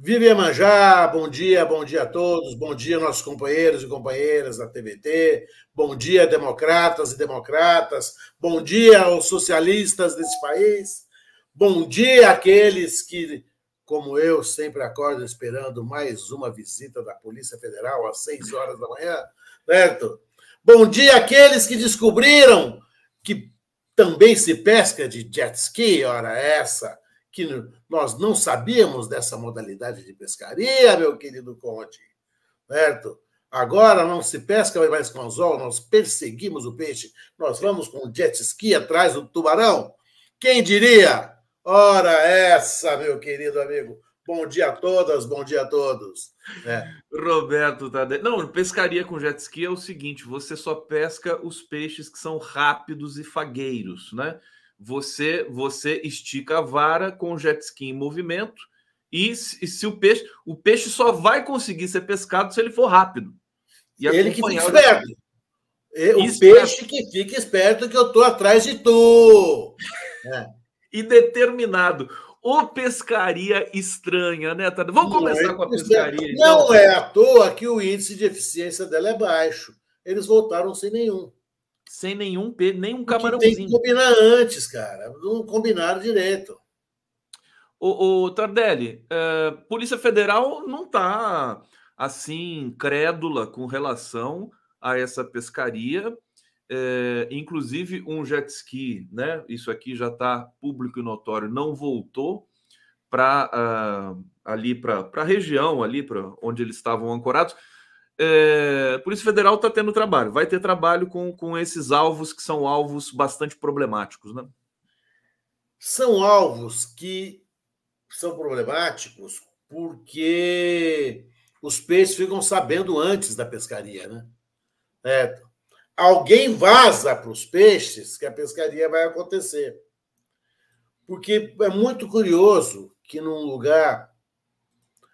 Viva Iemanjá, bom dia a todos, bom dia nossos companheiros e companheiras da TVT, bom dia democratas e democratas, bom dia aos socialistas desse país, bom dia àqueles que, como eu, sempre acordam esperando mais uma visita da Polícia Federal às 6 horas da manhã, certo? Bom dia àqueles que descobriram que também se pesca de jet ski, ora essa, que nós não sabíamos dessa modalidade de pescaria, meu querido Conde, certo? Agora não se pesca mais com anzol, nós perseguimos o peixe, nós vamos com o jet ski atrás do tubarão. Quem diria? Ora essa, meu querido amigo. Bom dia a todas, bom dia a todos. Roberto Tadeu. Não, pescaria com jet ski é o seguinte: você só pesca os peixes que são rápidos e fagueiros, né? Você estica a vara com o jet ski em movimento e se o peixe só vai conseguir ser pescado se ele for rápido. E ele que fica esperto. O peixe que fica esperto que eu estou atrás de tu. E determinado. Ou pescaria estranha, né, Tadeu? Vamos começar com a pescaria. Então. Não é à toa que o índice de eficiência dela é baixo. Eles voltaram sem nenhum. Sem nenhum camarãozinho. Tem que combinar antes, cara. Não combinaram direito. O Tardelli, Polícia Federal não está assim crédula com relação a essa pescaria. Inclusive um jet ski, né? Isso aqui já está público e notório, não voltou para ali para a região, ali para onde eles estavam ancorados. A Polícia Federal está tendo trabalho, vai ter trabalho com esses alvos que são alvos bastante problemáticos, né? São alvos que são problemáticos porque os peixes ficam sabendo antes da pescaria, né? Alguém vaza para os peixes que a pescaria vai acontecer. Porque é muito curioso que num lugar...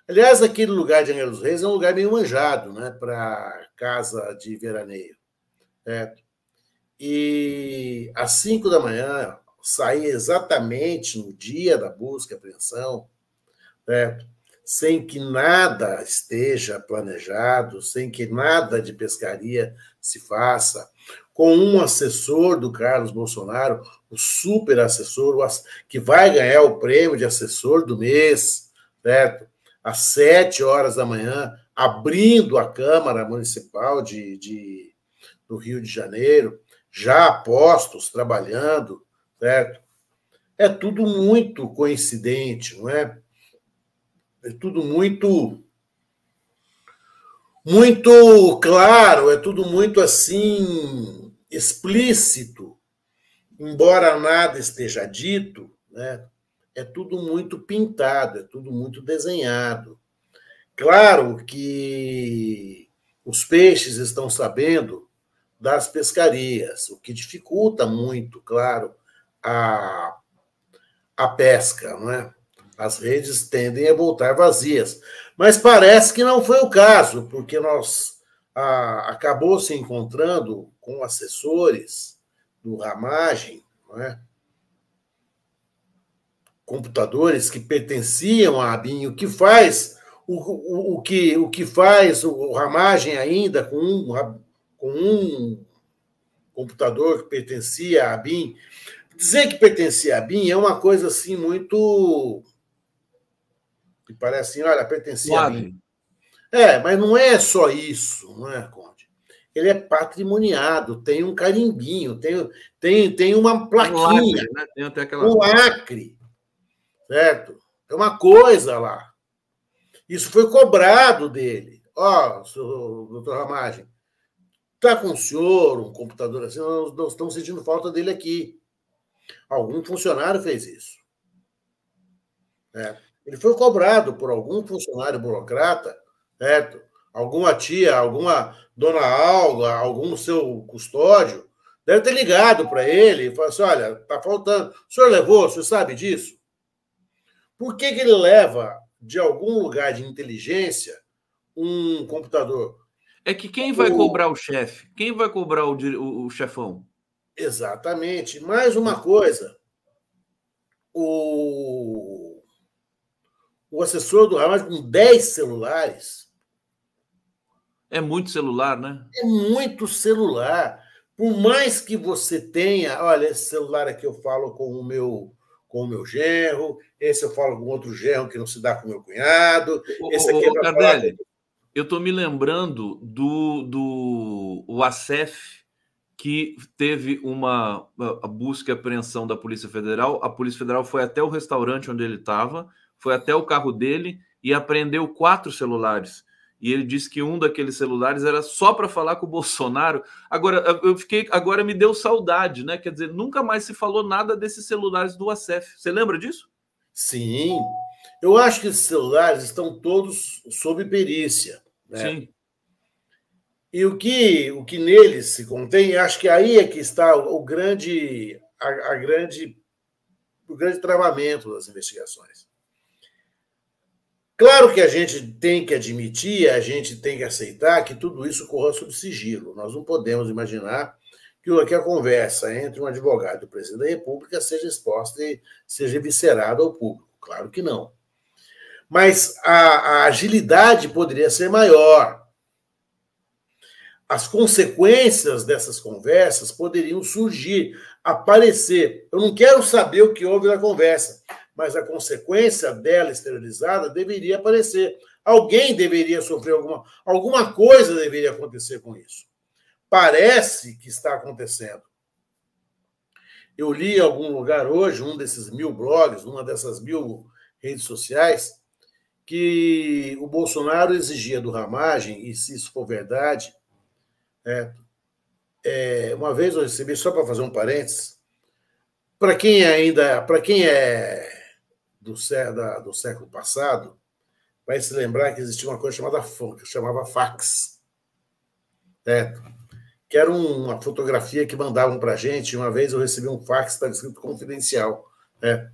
Aliás, aquele lugar de Angra dos Reis é um lugar meio manjado, né, para casa de veraneio. Certo? E às 5 da manhã, sair exatamente no dia da busca e apreensão, certo? Sem que nada esteja planejado, sem que nada de pescaria se faça, com um assessor do Carlos Bolsonaro, o super assessor, que vai ganhar o prêmio de assessor do mês, certo? Às 7 horas da manhã, abrindo a Câmara Municipal do Rio de Janeiro, já postos, trabalhando, certo? É tudo muito coincidente, não é? É tudo muito claro, é tudo muito assim explícito, embora nada esteja dito, né? É tudo muito pintado, é tudo muito desenhado. Claro que os peixes estão sabendo das pescarias, o que dificulta muito, claro, a pesca, não é? As redes tendem a voltar vazias. Mas parece que não foi o caso, porque acabou se encontrando com assessores do Ramagem, não é? Computadores que pertenciam à ABIN, o que faz o Ramagem ainda com um computador que pertencia à ABIN. Dizer que pertencia à ABIN é uma coisa assim muito... que parece assim, olha, pertencia à ABIN. Mas não é só isso, não é, Conde? Ele é patrimoniado, tem um carimbinho, tem uma plaquinha, um lacre, né? Tem até um lacre, certo? É uma coisa lá. Isso foi cobrado dele. Doutor Ramagem, está com o senhor um computador assim? Nós estamos sentindo falta dele aqui. Algum funcionário fez isso. Ele foi cobrado por algum funcionário burocrata, certo? Alguma tia, alguma dona Alga, algum seu custódio, deve ter ligado para ele e falado assim, olha, está faltando. O senhor levou? O senhor sabe disso? Por que ele leva de algum lugar de inteligência um computador? É que quem vai cobrar o chefe? Quem vai cobrar o chefão? Exatamente. Mais uma coisa. o assessor do Hamas com 10 celulares. É muito celular, né? É muito celular. Por mais que você tenha, olha, esse celular aqui eu falo com o meu genro, esse eu falo com outro genro que não se dá com o meu cunhado, esse aqui é para falar com... Tardelli, eu estou me lembrando do Acef, que teve a busca e apreensão da Polícia Federal. A Polícia Federal foi até o restaurante onde ele estava, foi até o carro dele e apreendeu 4 celulares. E ele disse que um daqueles celulares era só para falar com o Bolsonaro. Agora me deu saudade, né? Quer dizer, nunca mais se falou nada desses celulares do Acef. Você lembra disso? Sim. Eu acho que esses celulares estão todos sob perícia, né? Sim. E o que neles se contém, acho que aí é que está o grande travamento das investigações. Claro que a gente tem que admitir, a gente tem que aceitar que tudo isso corra sob sigilo. Nós não podemos imaginar que a conversa entre um advogado e o presidente da República seja exposta e seja eviscerada ao público. Claro que não. Mas a agilidade poderia ser maior. As consequências dessas conversas poderiam surgir, aparecer. Eu não quero saber o que houve na conversa, mas a consequência dela exteriorizada deveria aparecer. Alguém deveria sofrer alguma coisa deveria acontecer com isso. Parece que está acontecendo. Eu li em algum lugar hoje, um desses 1000 blogs, uma dessas 1000 redes sociais, que o Bolsonaro exigia do Ramagem, e se isso for verdade, uma vez eu recebi, só para fazer um parênteses, para quem é do século passado, vai se lembrar que existia uma coisa que chamava fax, certo? Que era uma fotografia que mandavam para a gente. Uma vez eu recebi um fax que estava escrito confidencial, né?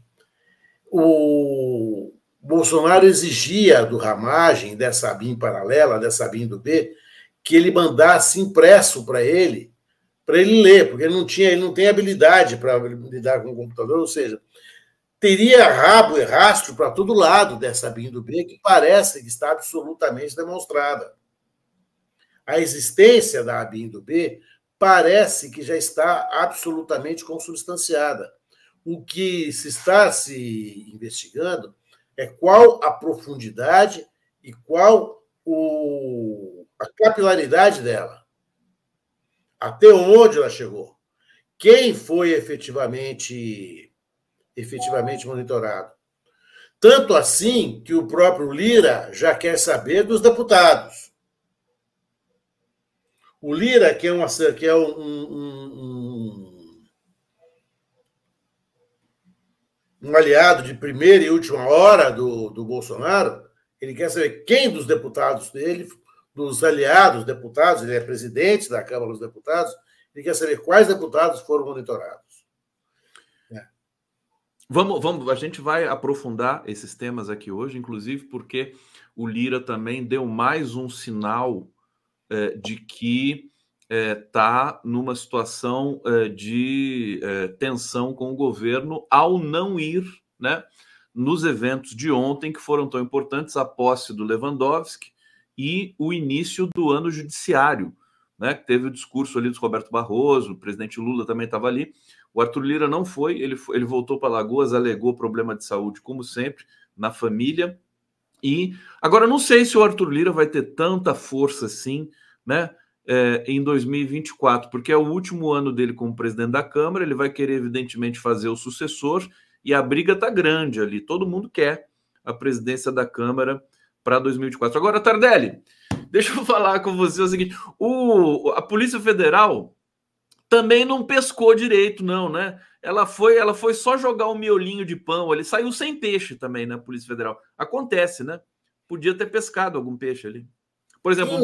O Bolsonaro exigia do Ramagem, dessa ABIN paralela, dessa ABIN do B, que ele mandasse impresso para ele ler, porque ele não tem habilidade para lidar com o computador, ou seja, teria rabo e rastro para todo lado dessa ABIN do B, que parece que está absolutamente demonstrada. A existência da ABIN do B parece que já está absolutamente consubstanciada. O que se está se investigando é qual a profundidade e qual a capilaridade dela. Até onde ela chegou. Quem foi efetivamente monitorado. Tanto assim que o próprio Lira já quer saber dos deputados. O Lira, que é um aliado de primeira e última hora do Bolsonaro, ele quer saber quem dos deputados dele, dos aliados deputados, ele é presidente da Câmara dos Deputados, ele quer saber quais deputados foram monitorados. A gente vai aprofundar esses temas aqui hoje, inclusive porque o Lira também deu mais um sinal de que está numa situação de tensão com o governo ao não ir, né, nos eventos de ontem, que foram tão importantes, a posse do Lewandowski e o início do ano judiciário, né, que teve o discurso ali do Roberto Barroso, o presidente Lula também estava ali. O Arthur Lira não foi, ele voltou para Alagoas, alegou problema de saúde, como sempre, na família. E agora não sei se o Arthur Lira vai ter tanta força assim, né, em 2024, porque é o último ano dele como presidente da Câmara, ele vai querer, evidentemente, fazer o sucessor, e a briga está grande ali, todo mundo quer a presidência da Câmara para 2024. Agora, Tardelli, deixa eu falar com você o seguinte, a Polícia Federal também não pescou direito, não, né? Ela foi só jogar um miolinho de pão ali, saiu sem peixe também na Polícia Federal. Acontece, né? Podia ter pescado algum peixe ali. Por exemplo,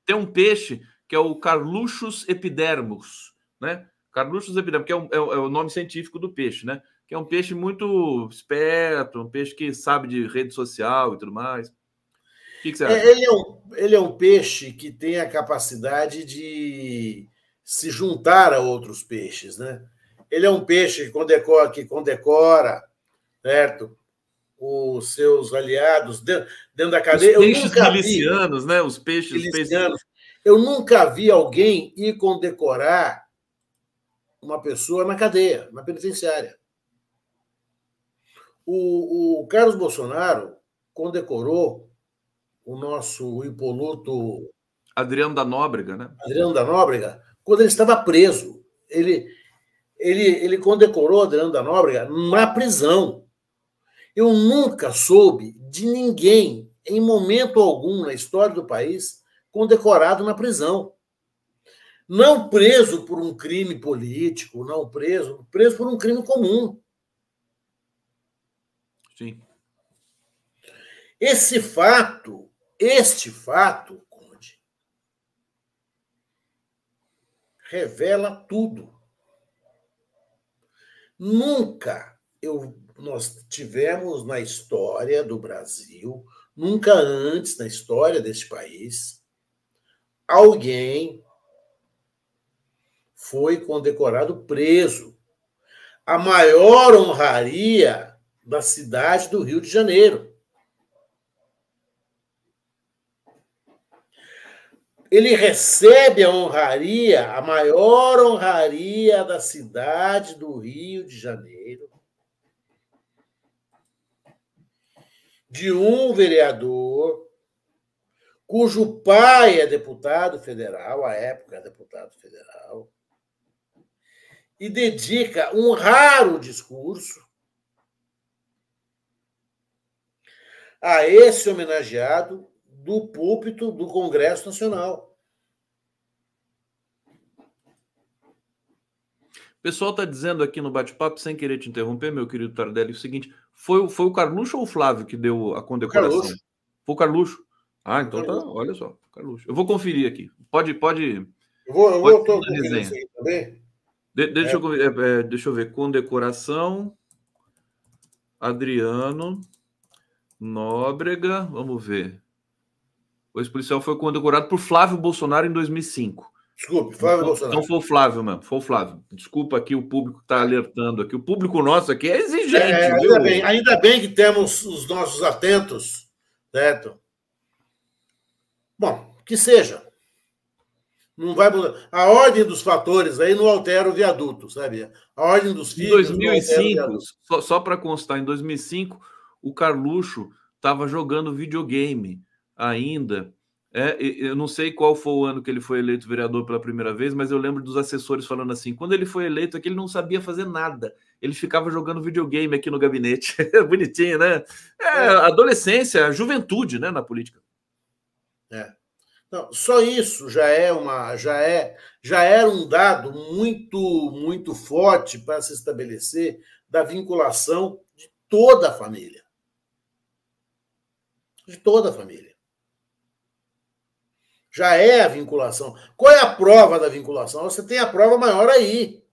tem um peixe que é o Carluchus epidermus, né? Carluchus epidermus, que é o nome científico do peixe, né? Que é um peixe muito esperto, um peixe que sabe de rede social e tudo mais. O que você acha? Ele é um peixe que tem a capacidade de se juntar a outros peixes, né? Ele é um peixe que condecora, certo? os seus aliados dentro da cadeia. Os peixes milicianos, né? Os peixes milicianos. Eu nunca vi alguém ir condecorar uma pessoa na cadeia, na penitenciária. O Carlos Bolsonaro condecorou o nosso impoluto Adriano da Nóbrega, né? Adriano da Nóbrega, quando ele estava preso. Ele condecorou Adriano da Nóbrega na prisão. Eu nunca soube de ninguém, em momento algum na história do país, condecorado na prisão. Não preso por um crime político, não preso por um crime comum. Sim. Este fato, Conde, revela tudo. Nunca nós tivemos na história do Brasil, nunca antes na história deste país, alguém foi condecorado preso. A maior honraria da cidade do Rio de Janeiro. Ele recebe a honraria, a maior honraria da cidade do Rio de Janeiro, de um vereador cujo pai é deputado federal, à época deputado federal, e dedica um raro discurso a esse homenageado do púlpito do Congresso Nacional. O pessoal está dizendo aqui no bate-papo, sem querer te interromper, meu querido Tardelli, o seguinte: foi o Carluxo ou o Flávio que deu a condecoração? Carluxo. Foi o Carluxo. Ah, então tá, olha só, Carluxo. Eu vou conferir aqui. Pode. Eu vou conferir isso aí também. Deixa eu ver. Condecoração. Adriano Nóbrega. Vamos ver. O ex-policial foi condecorado por Flávio Bolsonaro em 2005. Desculpe, Flávio Bolsonaro. Então foi o Flávio mesmo, foi o Flávio. Desculpa aqui, o público está alertando aqui. O público nosso aqui é exigente. Ainda bem que temos os nossos atentos, certo? Bom, que seja. Não vai mudar. A ordem dos fatores aí não altera o viaduto, sabe? A ordem dos filhos. Em 2005, só para constar, em 2005, o Carluxo estava jogando videogame ainda. Eu não sei qual foi o ano que ele foi eleito vereador pela primeira vez, mas eu lembro dos assessores falando assim: quando ele foi eleito aqui, ele não sabia fazer nada. Ele ficava jogando videogame aqui no gabinete. Bonitinho, né? Adolescência, a juventude, né, na política. Não, só isso já era um dado muito forte para se estabelecer da vinculação de toda a família. De toda a família. Já é a vinculação. Qual é a prova da vinculação? Você tem a prova maior aí.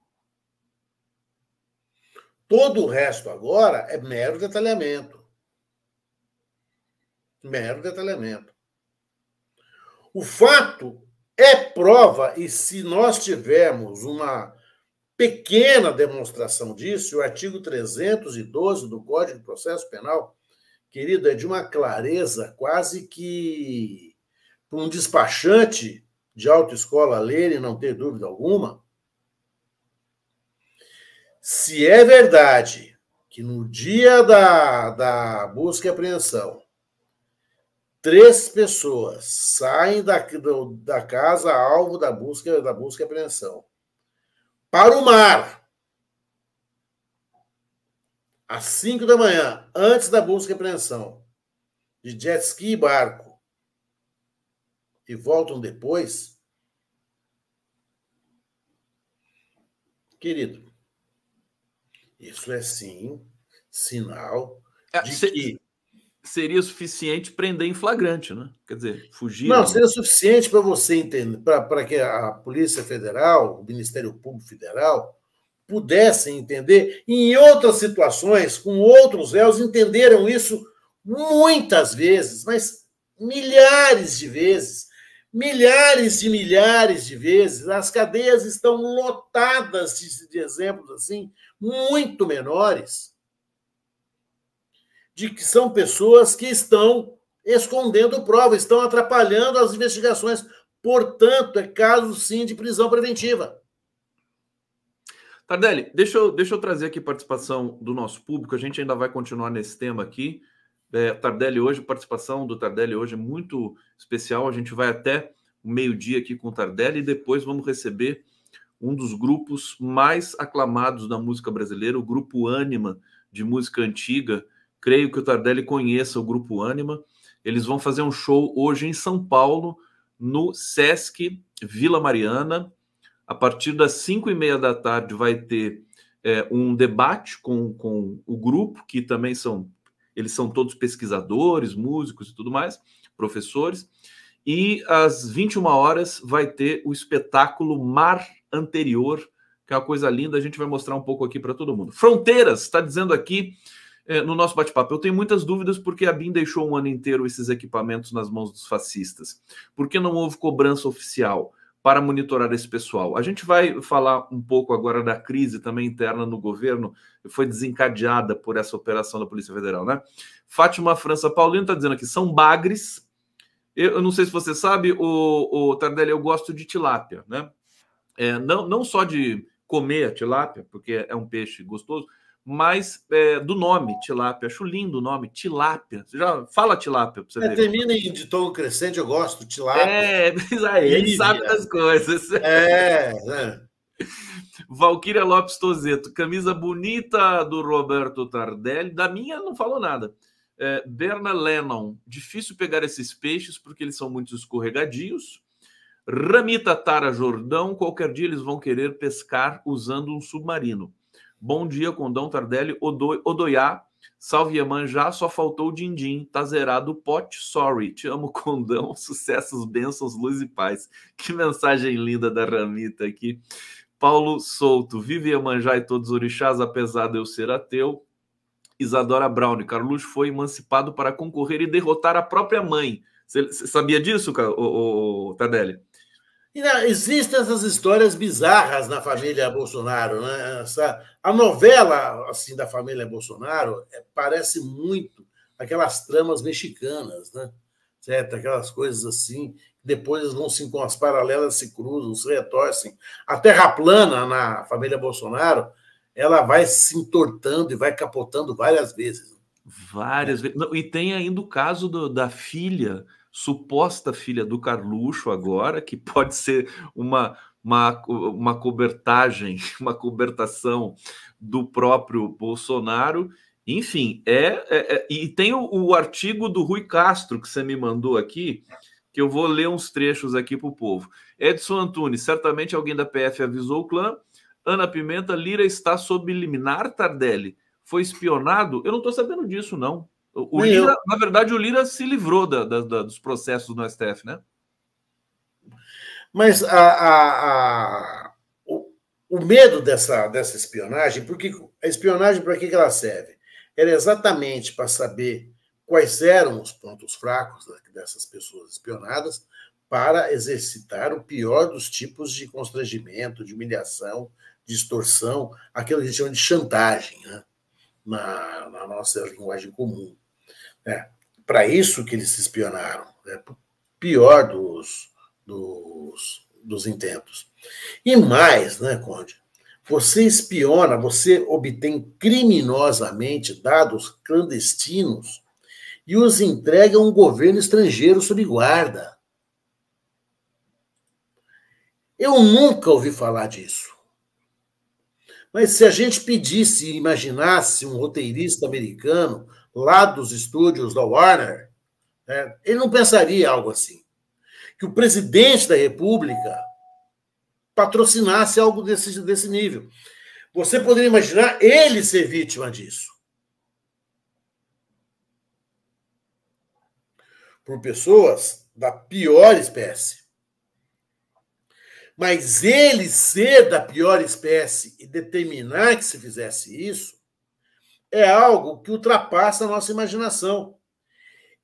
Todo o resto agora é mero detalhamento. Mero detalhamento. O fato é prova, e se nós tivermos uma pequena demonstração disso, o artigo 312 do Código de Processo Penal, querido, é de uma clareza quase que para um despachante de autoescola ler e não ter dúvida alguma. Se é verdade que no dia da busca e apreensão, 3 pessoas saem da casa alvo da busca e apreensão para o mar às 5 da manhã, antes da busca e apreensão, de jet ski e barco, e voltam depois, querido, isso é sim sinal de que seria suficiente prender em flagrante, né? Quer dizer, fugir. Não, seria suficiente para você entender, para que a Polícia Federal, o Ministério Público Federal, pudessem entender, e em outras situações, com outros réus, entenderam isso muitas vezes, mas milhares de vezes, milhares de vezes. As cadeias estão lotadas de exemplos assim, muito menores. de que são pessoas que estão escondendo prova, estão atrapalhando as investigações. Portanto, é caso, sim, de prisão preventiva. Tardelli, deixa eu trazer aqui participação do nosso público. A gente ainda vai continuar nesse tema aqui. Tardelli hoje, participação do Tardelli hoje é muito especial. A gente vai até o meio-dia aqui com o Tardelli e depois vamos receber um dos grupos mais aclamados da música brasileira, o Grupo Ânima, de música antiga. Creio que o Tardelli conheça o Grupo Ânima. Eles vão fazer um show hoje em São Paulo, no Sesc Vila Mariana. A partir das 5h30 da tarde vai ter um debate com o grupo, que também eles são todos pesquisadores, músicos e tudo mais, professores. E às 21 horas vai ter o espetáculo Mar Anterior, que é uma coisa linda, a gente vai mostrar um pouco aqui para todo mundo. Fronteiras, está dizendo aqui no nosso bate-papo, eu tenho muitas dúvidas porque a BIM deixou um ano inteiro esses equipamentos nas mãos dos fascistas. Por que não houve cobrança oficial para monitorar esse pessoal? A gente vai falar um pouco agora da crise também interna no governo, que foi desencadeada por essa operação da Polícia Federal, né? Fátima França Paulino está dizendo aqui, são bagres. Eu não sei se você sabe, o Tardelli, eu gosto de tilápia, né? Não só de comer a tilápia, porque é um peixe gostoso, mas do nome tilápia. Acho lindo o nome, tilápia. Você já fala tilápia para você ver. Termina de tom crescente, eu gosto, tilápia. Mas aí, ele sabe das coisas. Valquíria Lopes Tozeto, camisa bonita do Roberto Tardelli. Da minha não falou nada. Berna Lennon, difícil pegar esses peixes porque eles são muito escorregadios. Ramita Tara Jordão, qualquer dia eles vão querer pescar usando um submarino. Bom dia, Condão Tardelli, Odoiá, salve Iemanjá, só faltou o din-din, tá zerado o pote, sorry, te amo, Condão, sucessos, bênçãos, luz e paz. Que mensagem linda da Ramita aqui. Paulo Souto, vive Iemanjá e todos os orixás, apesar de eu ser ateu. Isadora Brown, Carluxo foi emancipado para concorrer e derrotar a própria mãe. Você sabia disso, Tardelli? Existem essas histórias bizarras na família Bolsonaro, né? A novela assim, da família Bolsonaro parece muito aquelas tramas mexicanas, né? Certo? Aquelas coisas assim, depois as paralelas se cruzam, se retorcem. A terra plana na família Bolsonaro, ela vai se entortando e vai capotando várias vezes. Várias vezes. E tem ainda o caso da filha, suposta filha do Carluxo agora, que pode ser uma cobertagem, uma cobertação do próprio Bolsonaro. Enfim, e tem o artigo do Rui Castro que você me mandou aqui, que eu vou ler uns trechos aqui para o povo. Edson Antunes, certamente alguém da PF avisou o clã. Ana Pimenta, Lira está sob liminar, Tardelli. Foi espionado? Eu não estou sabendo disso, não. Na verdade, o Lira se livrou dos processos no STF, né? Mas o medo dessa espionagem, porque a espionagem, para que ela serve? Era exatamente para saber quais eram os pontos fracos dessas pessoas espionadas para exercitar o pior dos tipos de constrangimento, de humilhação, de extorsão, aquilo que a gente chama de chantagem, né? Na nossa linguagem comum. Para isso que eles se espionaram. Pior dos intentos. E mais, né, Conde? Você espiona, você obtém criminosamente dados clandestinos e os entrega a um governo estrangeiro sob guarda. Eu nunca ouvi falar disso. Mas se a gente pedisse e imaginasse um roteirista americano lá dos estúdios da Warner, ele não pensaria algo assim. Que o presidente da República patrocinasse algo desse nível. Você poderia imaginar ele ser vítima disso. Por pessoas da pior espécie. Mas ele ser da pior espécie e determinar que se fizesse isso é algo que ultrapassa a nossa imaginação.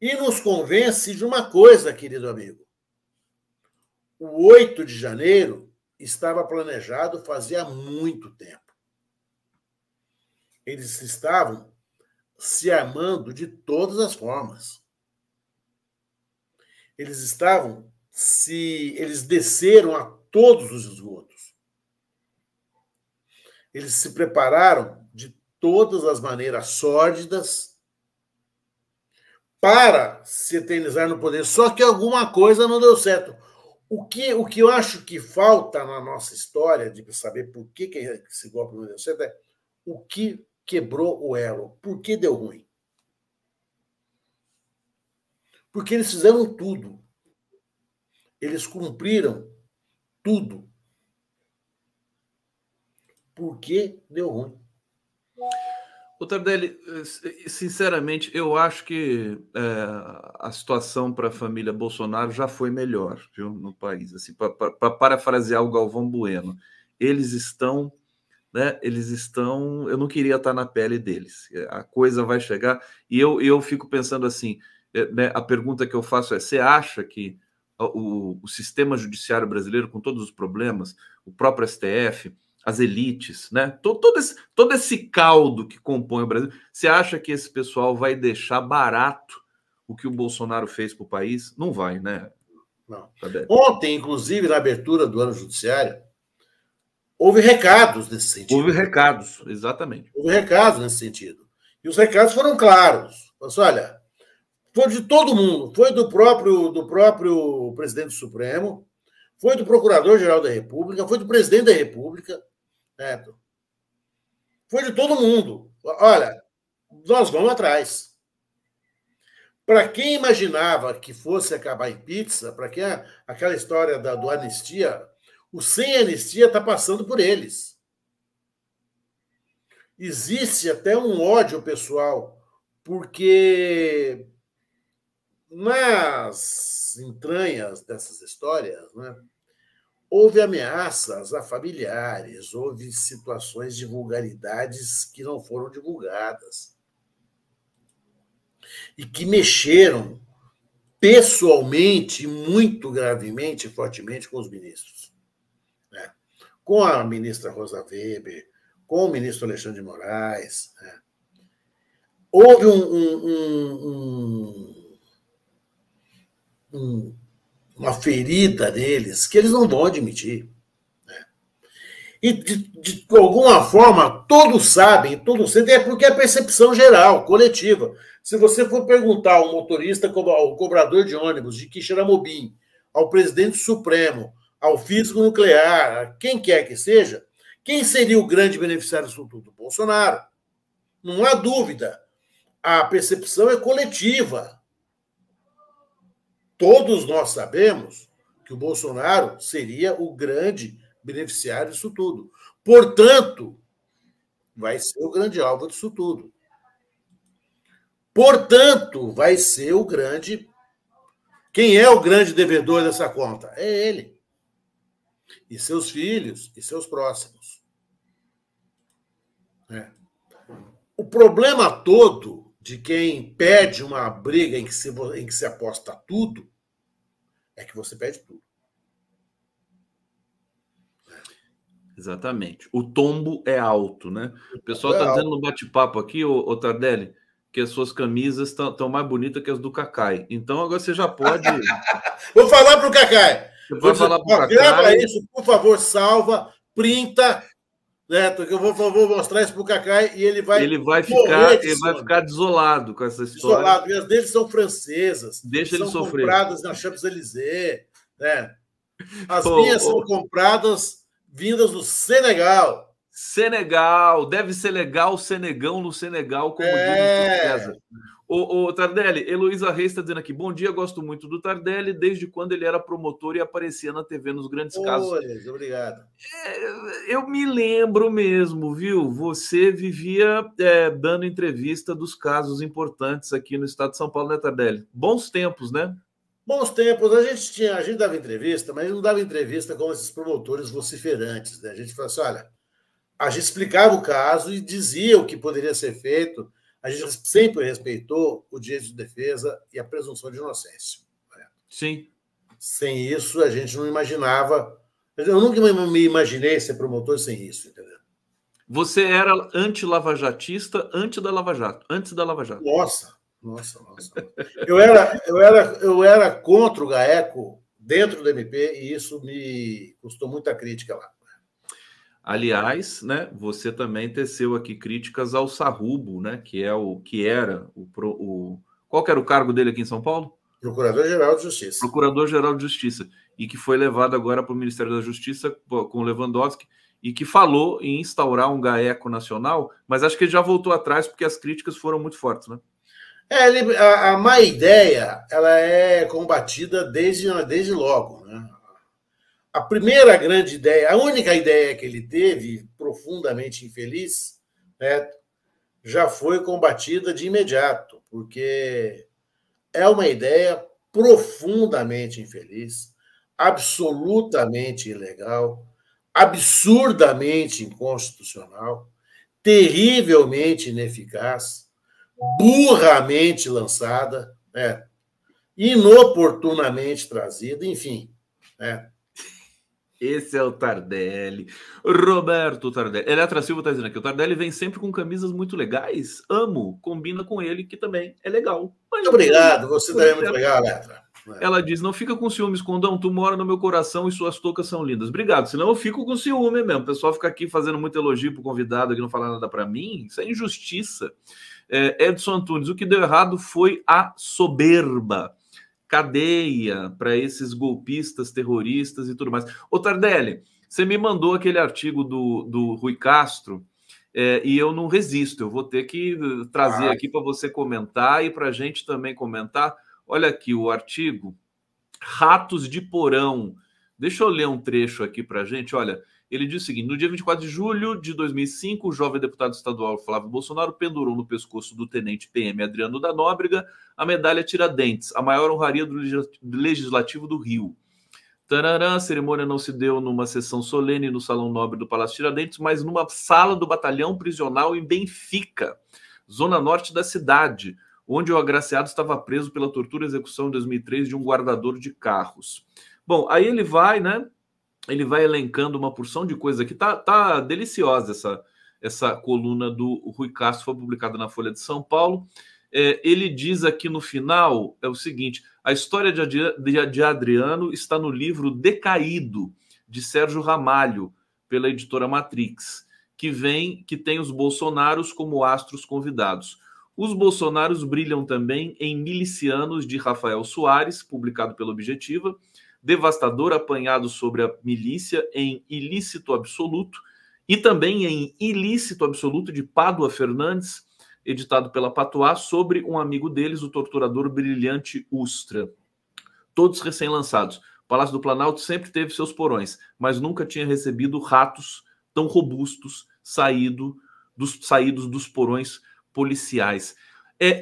E nos convence de uma coisa, querido amigo. O 8 de janeiro estava planejado fazia muito tempo. Eles estavam se armando de todas as formas. Eles desceram a todos os esgotos. Eles se prepararam de todas as maneiras sórdidas para se eternizar no poder. Só que alguma coisa não deu certo. O que eu acho que falta na nossa história, de saber por que esse golpe não deu certo, é o que quebrou o elo. Por que deu ruim? Porque eles fizeram tudo. Eles cumpriram tudo. Por que deu ruim? Ô, Tardelli, sinceramente, eu acho que a situação para a família Bolsonaro já foi melhor, viu, no país. Assim, para parafrasear o Galvão Bueno, eles estão, né? Eles estão. Eu não queria estar na pele deles. A coisa vai chegar. E eu fico pensando assim, né, a pergunta que eu faço é: você acha que o sistema judiciário brasileiro, com todos os problemas, o próprio STF, as elites, né? Todo esse caldo que compõe o Brasil, você acha que esse pessoal vai deixar barato o que o Bolsonaro fez para o país? Não vai, né? Não. Ontem, inclusive, na abertura do ano judiciário, houve recados nesse sentido. Houve recados, exatamente. Houve recados nesse sentido. E os recados foram claros. Olha, foi de todo mundo. Foi do próprio presidente do Supremo, foi do Procurador-Geral da República, foi do presidente da República, certo? Foi de todo mundo. Olha, nós vamos atrás. Para quem imaginava que fosse acabar em pizza, para quem aquela história do anistia, o sem anistia está passando por eles. Existe até um ódio pessoal, porque nas entranhas dessas histórias, né, houve ameaças a familiares, houve situações de vulgaridades que não foram divulgadas e que mexeram pessoalmente, muito gravemente e fortemente com os ministros, né? Com a ministra Rosa Weber, com o ministro Alexandre de Moraes, né? Houve uma ferida neles que eles não vão admitir. Né? E, de alguma forma, todos sabem, todos sentem, é porque é a percepção geral, coletiva. Se você for perguntar ao motorista, ao cobrador de ônibus de Quixeramobim, ao presidente Supremo, ao físico nuclear, a quem quer que seja, quem seria o grande beneficiário disso tudo? Bolsonaro. Não há dúvida. A percepção é coletiva. Todos nós sabemos que o Bolsonaro seria o grande beneficiário disso tudo. Portanto, vai ser o grande alvo disso tudo. Portanto, vai ser o grande... Quem é o grande devedor dessa conta? É ele. E seus filhos e seus próximos. É. O problema todo de quem perde uma briga em que se aposta tudo é que você perde tudo. Exatamente. O tombo é alto, né? O pessoal está dizendo no bate-papo aqui, ô Tardelli, que as suas camisas estão mais bonitas que as do Cacai. Então agora você já pode... Vou falar para o Cacai. Você vai falar para o Cacai. Grava isso, por favor, salva, printa, né? Que eu vou mostrar isso para o Cacai e ele vai ficar desolado com essa história. Desolado. E as deles são francesas. Deixa ele sofrer. São compradas na Champs-Élysées, né? As minhas são compradas vindas do Senegal. Senegal, deve ser legal Senegão no Senegal, como diz o César. O Tardelli, Heloísa Reis está dizendo aqui: bom dia, gosto muito do Tardelli, desde quando ele era promotor e aparecia na TV nos grandes casos. Obrigado. Eu me lembro mesmo, viu? Você vivia dando entrevista dos casos importantes aqui no estado de São Paulo, né, Tardelli? Bons tempos, né? Bons tempos. A gente dava entrevista, mas não dava entrevista como esses promotores vociferantes, né? A gente falava assim, olha, a gente explicava o caso e dizia o que poderia ser feito. A gente sempre respeitou o direito de defesa e a presunção de inocência. Né? Sim. Sem isso, a gente não imaginava... Eu nunca me imaginei ser promotor sem isso, entendeu? Você era anti-lavajatista antes da Lava Jato. Nossa. Eu era contra o GAECO dentro do MP e isso me custou muita crítica lá. Aliás, né, você também teceu aqui críticas ao Sarrubo, né, que era qual que era o cargo dele aqui em São Paulo? Procurador-Geral de Justiça. Procurador-Geral de Justiça, e que foi levado agora para o Ministério da Justiça com Lewandowski, e que falou em instaurar um GAECO nacional, mas acho que ele já voltou atrás porque as críticas foram muito fortes, né? A má ideia ela é combatida desde logo, né? A primeira grande ideia, a única ideia que ele teve, profundamente infeliz, né, já foi combatida de imediato, porque é uma ideia profundamente infeliz, absolutamente ilegal, absurdamente inconstitucional, terrivelmente ineficaz, burramente lançada, né, inoportunamente trazida, enfim. Né. Esse é o Tardelli. Roberto Tardelli. Eletra Silva está dizendo aqui, o Tardelli vem sempre com camisas muito legais. Amo. Combina com ele, que também é legal. Muito obrigado. Você também é muito legal, Eletra. Ela diz, não fica com ciúmes, Condão. Tu mora no meu coração e suas toucas são lindas. Obrigado. Senão eu fico com ciúme mesmo. O pessoal fica aqui fazendo muito elogio pro convidado que não fala nada para mim. Isso é injustiça. Edson Antunes, o que deu errado foi a soberba. Cadeia para esses golpistas, terroristas e tudo mais. Ô Tardelli, você me mandou aquele artigo do Rui Castro e eu não resisto. Eu vou ter que trazer aqui para você comentar e para a gente também comentar. Olha aqui o artigo, Ratos de Porão. Deixa eu ler um trecho aqui para a gente. Olha, ele diz o seguinte, no dia 24 de julho de 2005, o jovem deputado estadual Flávio Bolsonaro pendurou no pescoço do tenente PM Adriano da Nóbrega a medalha Tiradentes, a maior honraria do Legislativo do Rio. Tararã, a cerimônia não se deu numa sessão solene no Salão Nobre do Palácio Tiradentes, mas numa sala do batalhão prisional em Benfica, zona norte da cidade, onde o agraciado estava preso pela tortura e execução em 2003 de um guardador de carros. Bom, aí ele vai, né? Ele vai elencando uma porção de coisa aqui. Tá deliciosa essa coluna do Rui Castro, foi publicada na Folha de São Paulo. Ele diz aqui no final o seguinte, a história de Adriano está no livro Decaído, de Sérgio Ramalho, pela editora Matrix, que tem os Bolsonaros como astros convidados. Os Bolsonaros brilham também em Milicianos, de Rafael Soares, publicado pela Objetiva, Devastador, apanhado sobre a milícia em Ilícito Absoluto, e também em Ilícito Absoluto, de Pádua Fernandes, editado pela Patois, sobre um amigo deles, o torturador Brilhante Ustra. Todos recém-lançados. O Palácio do Planalto sempre teve seus porões, mas nunca tinha recebido ratos tão robustos saídos dos porões policiais.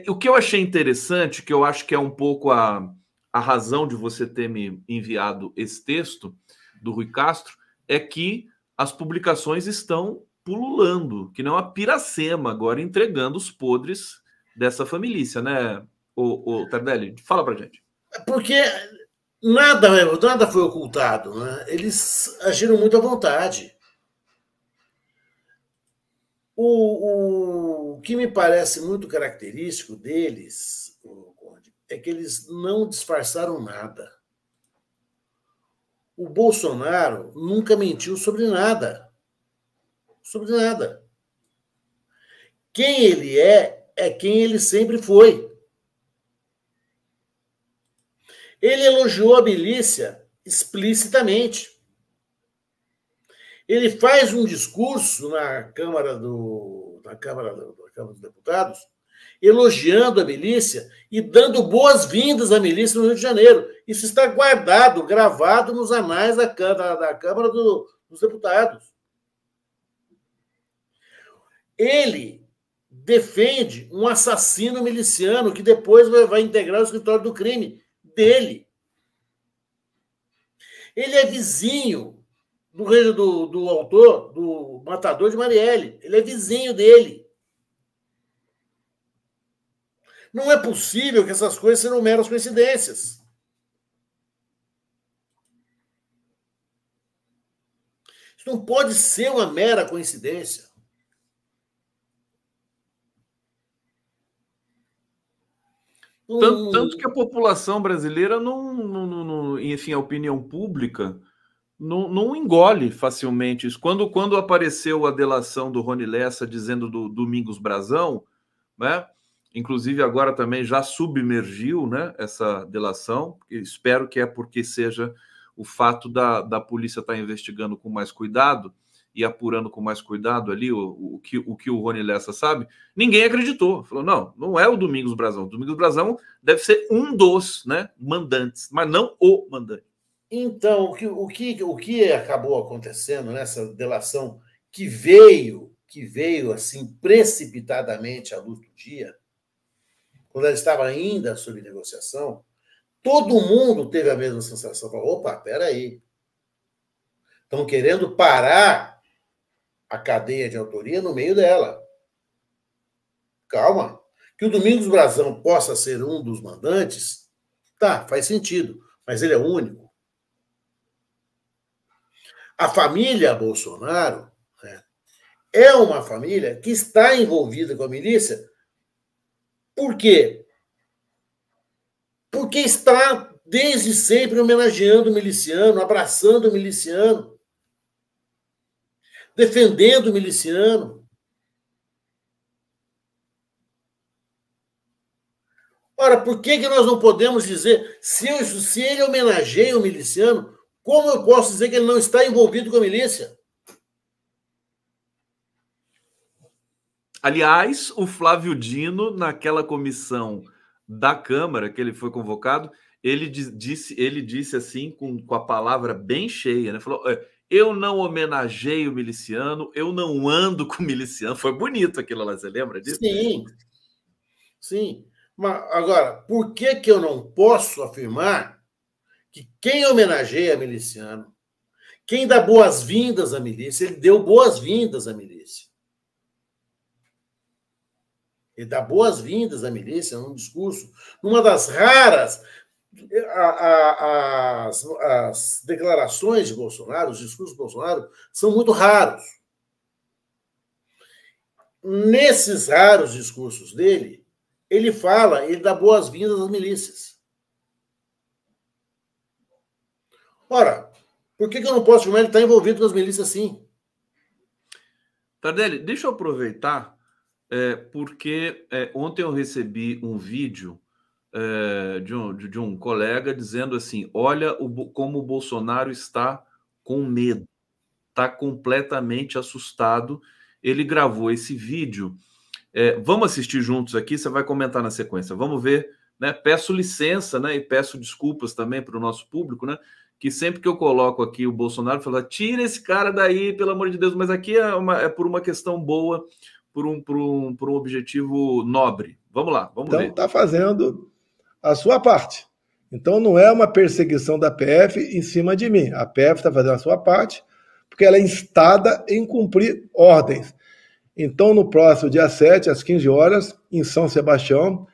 O que eu achei interessante, que eu acho que é um pouco a razão de você ter me enviado esse texto do Rui Castro, é que as publicações estão pululando, que não a Piracema agora entregando os podres dessa família, né, o Tardelli? Fala pra gente. Porque nada foi ocultado, né? Eles agiram muito à vontade. O que me parece muito característico deles, é que eles não disfarçaram nada. O Bolsonaro nunca mentiu sobre nada. Sobre nada. Quem ele é quem ele sempre foi. Ele elogiou a milícia explicitamente. Ele faz um discurso na Câmara dos Deputados elogiando a milícia e dando boas-vindas à milícia no Rio de Janeiro. Isso está guardado, gravado nos anais da Câmara dos Deputados. Ele defende um assassino miliciano que depois vai integrar o escritório do crime dele. Ele é vizinho do autor, do matador de Marielle. Ele é vizinho dele. Não é possível que essas coisas sejam meras coincidências. Isso não pode ser uma mera coincidência. Tanto que a população brasileira enfim, a opinião pública não engole facilmente isso. Quando apareceu a delação do Rony Lessa dizendo do Domingos Brazão, né? Inclusive agora também já submergiu, né, essa delação. Espero que é porque seja o fato da polícia estar investigando com mais cuidado e apurando com mais cuidado ali o que o Rony Lessa sabe. Ninguém acreditou. Falou, não é o Domingos Brazão. O Domingos Brazão deve ser um dos, né, mandantes, mas não o mandante. Então, o que acabou acontecendo nessa delação que veio assim precipitadamente à luz do dia, quando ela estava ainda sob negociação, todo mundo teve a mesma sensação. Falou, opa, peraí. Estão querendo parar a cadeia de autoria no meio dela. Calma. Que o Domingos Brazão possa ser um dos mandantes, tá, faz sentido, mas ele é único. A família Bolsonaro, né, é uma família que está envolvida com a milícia. Por quê? Porque está desde sempre homenageando o miliciano, abraçando o miliciano, defendendo o miliciano. Ora, por que nós não podemos dizer, se ele homenageia o miliciano, como eu posso dizer que ele não está envolvido com a milícia? Aliás, o Flávio Dino, naquela comissão da Câmara que ele foi convocado, ele disse assim, com a palavra bem cheia, né? Falou: eu não homenageio o miliciano, eu não ando com o miliciano. Foi bonito aquilo lá, você lembra disso? Sim, sim. Mas agora, por que eu não posso afirmar que quem homenageia miliciano, quem dá boas-vindas à milícia, ele deu boas-vindas à milícia. Ele dá boas-vindas à milícia num discurso, numa das raras. As declarações de Bolsonaro, os discursos de Bolsonaro, são muito raros. Nesses raros discursos dele, ele dá boas-vindas às milícias. Ora, por que eu não posso afirmar ele está envolvido com as milícias sim? Tardelli, deixa eu aproveitar, porque ontem eu recebi um vídeo de um colega dizendo assim: olha como o Bolsonaro está com medo, está completamente assustado. Ele gravou esse vídeo. Vamos assistir juntos aqui, você vai comentar na sequência. Vamos ver, né? Peço licença, né? E peço desculpas também para o nosso público, né? Que sempre que eu coloco aqui o Bolsonaro, fala, tira esse cara daí, pelo amor de Deus, mas aqui é por uma questão boa, por um objetivo nobre. Vamos lá, vamos ver. Então, está fazendo a sua parte. Então, não é uma perseguição da PF em cima de mim. A PF está fazendo a sua parte, porque ela é instada em cumprir ordens. Então, no próximo dia 7, às 15 horas, em São Sebastião,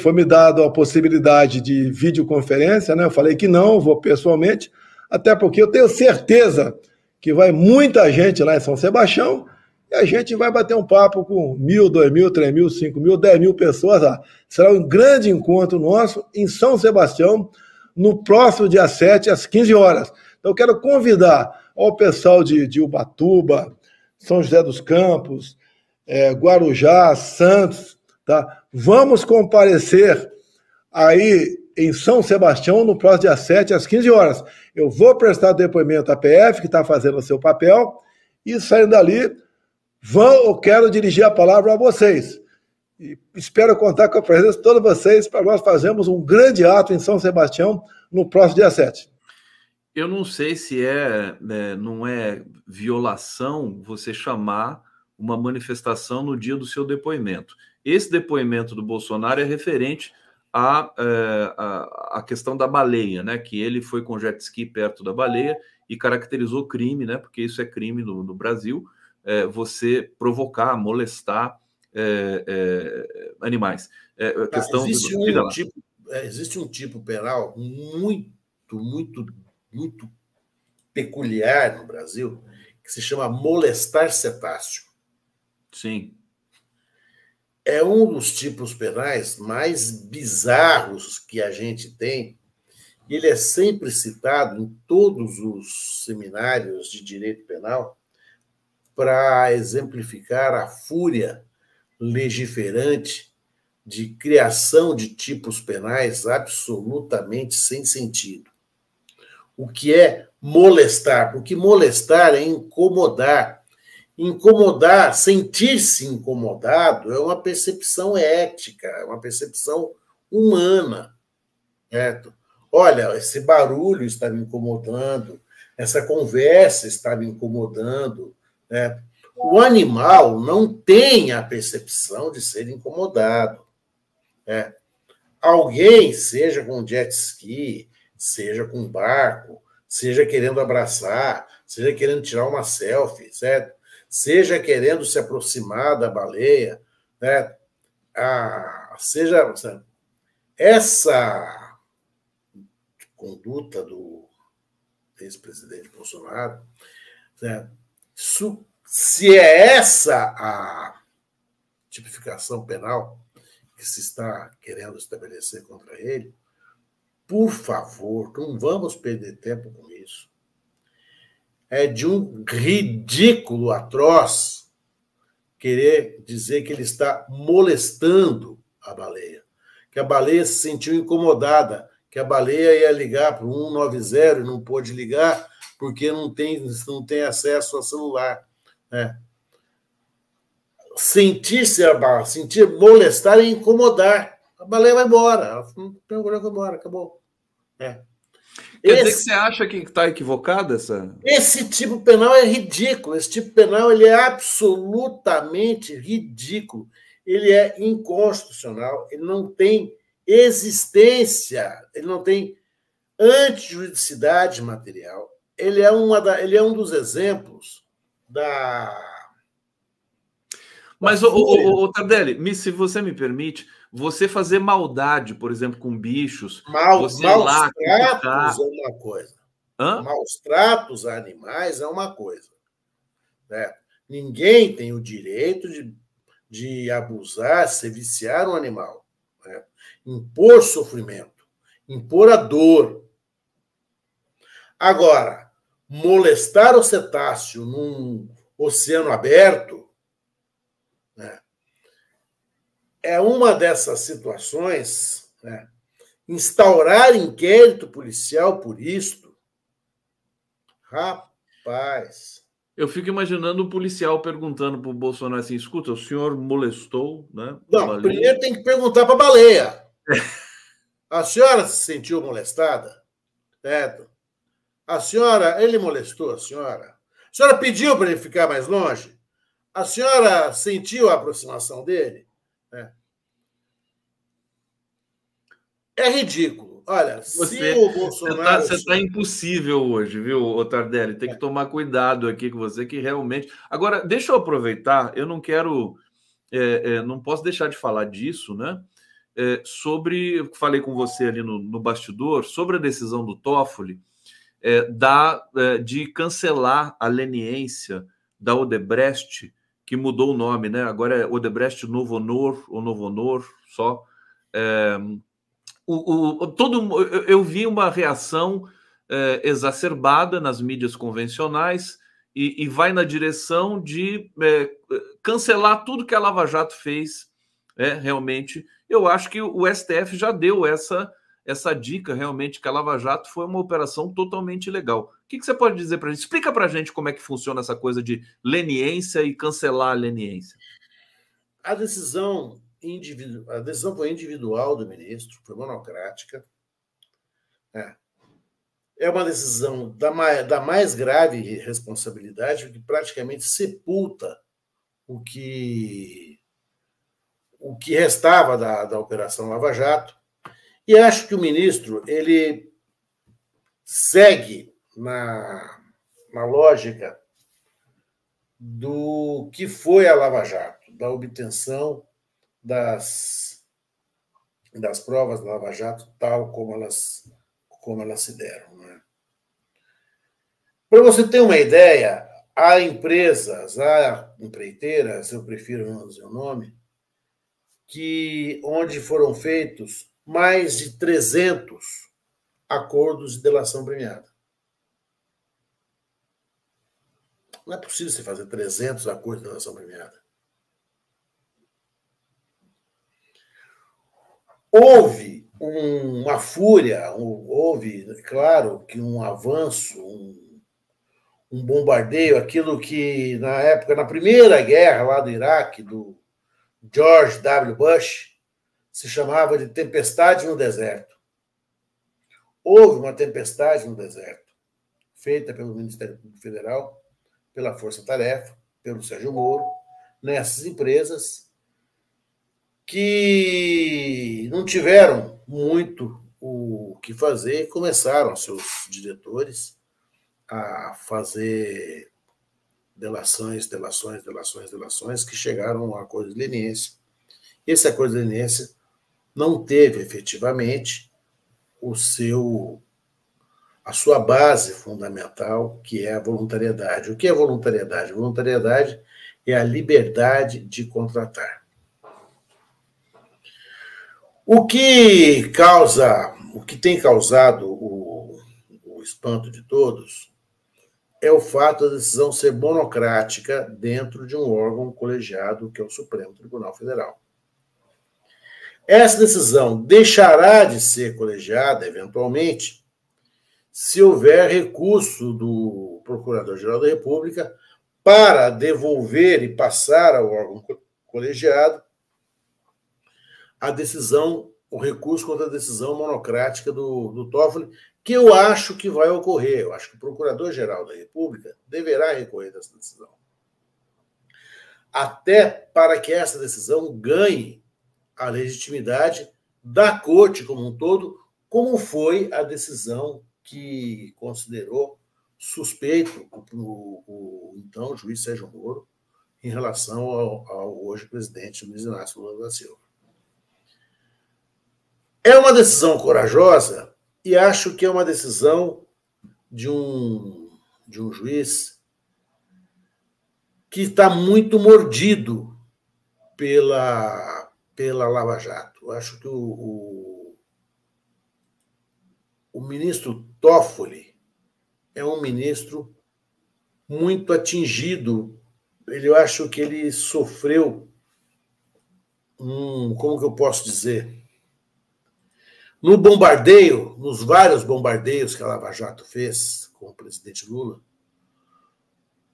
foi me dado a possibilidade de videoconferência, né? Eu falei que não, vou pessoalmente, até porque eu tenho certeza que vai muita gente lá em São Sebastião e a gente vai bater um papo com 1.000, 2.000, 3.000, 5.000, 10.000 pessoas lá. Será um grande encontro nosso em São Sebastião, no próximo dia 7, às 15 horas. Então, eu quero convidar ao pessoal de Ubatuba, São José dos Campos, Guarujá, Santos, tá? Vamos comparecer aí em São Sebastião no próximo dia 7, às 15 horas. Eu vou prestar depoimento à PF, que está fazendo o seu papel, e saindo dali, eu quero dirigir a palavra a vocês. E espero contar com a presença de todos vocês para nós fazermos um grande ato em São Sebastião no próximo dia 7. Eu não sei se não é violação você chamar uma manifestação no dia do seu depoimento. Esse depoimento do Bolsonaro é referente à questão da baleia, né? Que ele foi com jet ski perto da baleia e caracterizou crime, né? Porque isso é crime no Brasil, você provocar, molestar animais. Existe um tipo penal muito, muito, muito peculiar no Brasil que se chama molestar cetáceo. Sim. é um dos tipos penais mais bizarros que a gente tem. Ele é sempre citado em todos os seminários de direito penal para exemplificar a fúria legiferante de criação de tipos penais absolutamente sem sentido. O que é molestar? Porque molestar é incomodar. Incomodar, sentir-se incomodado, é uma percepção ética, é uma percepção humana. Certo? Olha, esse barulho está me incomodando, essa conversa está me incomodando. Né? O animal não tem a percepção de ser incomodado. Né? Alguém, seja com jet ski, seja com barco, seja querendo abraçar, seja querendo tirar uma selfie, certo? Seja querendo se aproximar da baleia, né? Seja essa conduta do ex-presidente Bolsonaro, né? Se é essa a tipificação penal que se está querendo estabelecer contra ele, por favor, não vamos perder tempo com isso. É de um ridículo atroz querer dizer que ele está molestando a baleia, que a baleia se sentiu incomodada, que a baleia ia ligar para o 190 e não pôde ligar porque não tem acesso ao celular. Né? Sentir molestar é incomodar. A baleia vai embora. Ela não tem problema, vai embora, acabou. Quer dizer que você acha que está equivocada essa? Esse tipo penal é ridículo. Esse tipo penal ele é absolutamente ridículo. Ele é inconstitucional. Ele não tem existência. Ele não tem antijuridicidade material. Ele é um dos exemplos da... Mas, Tardelli, se você me permite, você fazer maldade, por exemplo, com bichos... Maus tratos é uma coisa. Hã? Maus tratos a animais é uma coisa. Né? Ninguém tem o direito de abusar, se viciar um animal. Né? Impor sofrimento, impor a dor. Agora, molestar o cetáceo num oceano aberto, né? É uma dessas situações, né? Instaurar inquérito policial por isto, rapaz. Eu fico imaginando um policial perguntando para o Bolsonaro assim: escuta, o senhor molestou, né? Não, primeiro tem que perguntar para a baleia. A senhora se sentiu molestada? Certo? A senhora, ele molestou a senhora? A senhora pediu para ele ficar mais longe? A senhora sentiu a aproximação dele? É ridículo. Olha, se o Bolsonaro... Você está impossível hoje, viu, Tardelli? Tem que tomar cuidado aqui com você, que realmente... Agora, deixa eu aproveitar, eu não quero... não posso deixar de falar disso, né? Sobre... Eu falei com você ali no bastidor, sobre a decisão do Toffoli de cancelar a leniência da Odebrecht, que mudou o nome, né? Agora é Odebrecht Novo Honor, ou Novo Honor, só... eu vi uma reação exacerbada nas mídias convencionais e vai na direção de cancelar tudo que a Lava Jato fez, realmente. Eu acho que o STF já deu essa dica, realmente, que a Lava Jato foi uma operação totalmente ilegal. O que você pode dizer para a gente? Explica para a gente como é que funciona essa coisa de leniência e cancelar a leniência. A decisão foi individual do ministro, foi monocrática. É uma decisão da mais grave responsabilidade, que praticamente sepulta o que restava da Operação Lava Jato. E acho que o ministro ele segue na lógica do que foi a Lava Jato, da obtenção das provas da Lava Jato, tal como elas se deram. Né? Para você ter uma ideia, há empresas, há empreiteiras, eu prefiro não dizer o nome, onde foram feitos mais de 300 acordos de delação premiada. Não é possível você fazer 300 acordos de delação premiada. Houve uma fúria, houve, claro, que um avanço, um bombardeio, aquilo que, na época, na primeira guerra lá do Iraque, do George W. Bush, se chamava de tempestade no deserto. Houve uma tempestade no deserto, feita pelo Ministério Público Federal, pela Força Tarefa, pelo Sérgio Moro, nessas empresas que não tiveram muito o que fazer e começaram seus diretores a fazer delações, que chegaram a um acordo de leniência. Esse acordo de leniência não teve efetivamente a sua base fundamental, que é a voluntariedade. O que é voluntariedade? Voluntariedade é a liberdade de contratar. O que tem causado o espanto de todos é o fato da decisão ser monocrática dentro de um órgão colegiado, que é o Supremo Tribunal Federal. Essa decisão deixará de ser colegiada, eventualmente, se houver recurso do Procurador-Geral da República para devolver e passar ao órgão colegiado a decisão, o recurso contra a decisão monocrática do Toffoli, que eu acho que vai ocorrer. Eu acho que o Procurador-Geral da República deverá recorrer dessa decisão. Até para que essa decisão ganhe a legitimidade da Corte como um todo, como foi a decisão que considerou suspeito o então juiz Sérgio Moro em relação ao hoje presidente Luiz Inácio Lula da Silva. É uma decisão corajosa e acho que é uma decisão de um juiz que está muito mordido pela Lava Jato. Eu acho que o ministro Toffoli é um ministro muito atingido. Eu acho que ele sofreu como que eu posso dizer? No bombardeio, nos vários bombardeios que a Lava Jato fez com o presidente Lula,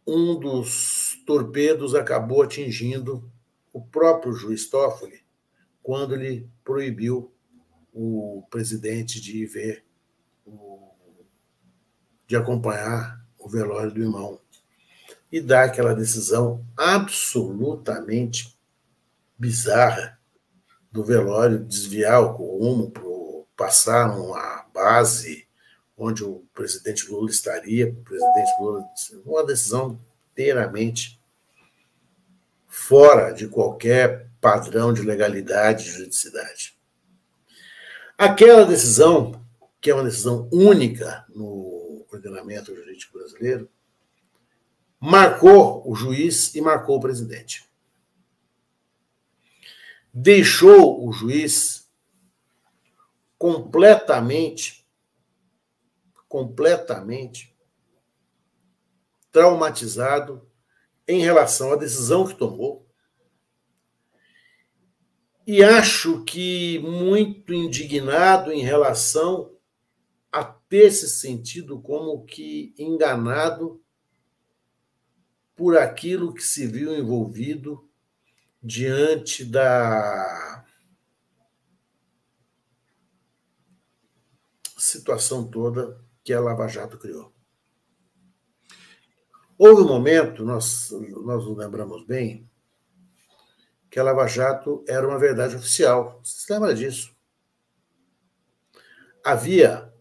um dos torpedos acabou atingindo o próprio juiz Toffoli quando ele proibiu o presidente de de acompanhar o velório do irmão e dar aquela decisão absolutamente bizarra do velório, desviar o rumo passar uma base onde o presidente Lula estaria, o presidente Lula, uma decisão inteiramente fora de qualquer padrão de legalidade e juridicidade. Aquela decisão, que é uma decisão única no ordenamento jurídico brasileiro, marcou o juiz e marcou o presidente. Deixou o juiz completamente traumatizado em relação à decisão que tomou e acho que muito indignado em relação a ter se sentido como que enganado por aquilo que se viu envolvido diante da situação toda que a Lava Jato criou. Houve um momento, nós nos lembramos bem, que a Lava Jato era uma verdade oficial. Você se lembra disso? Havia,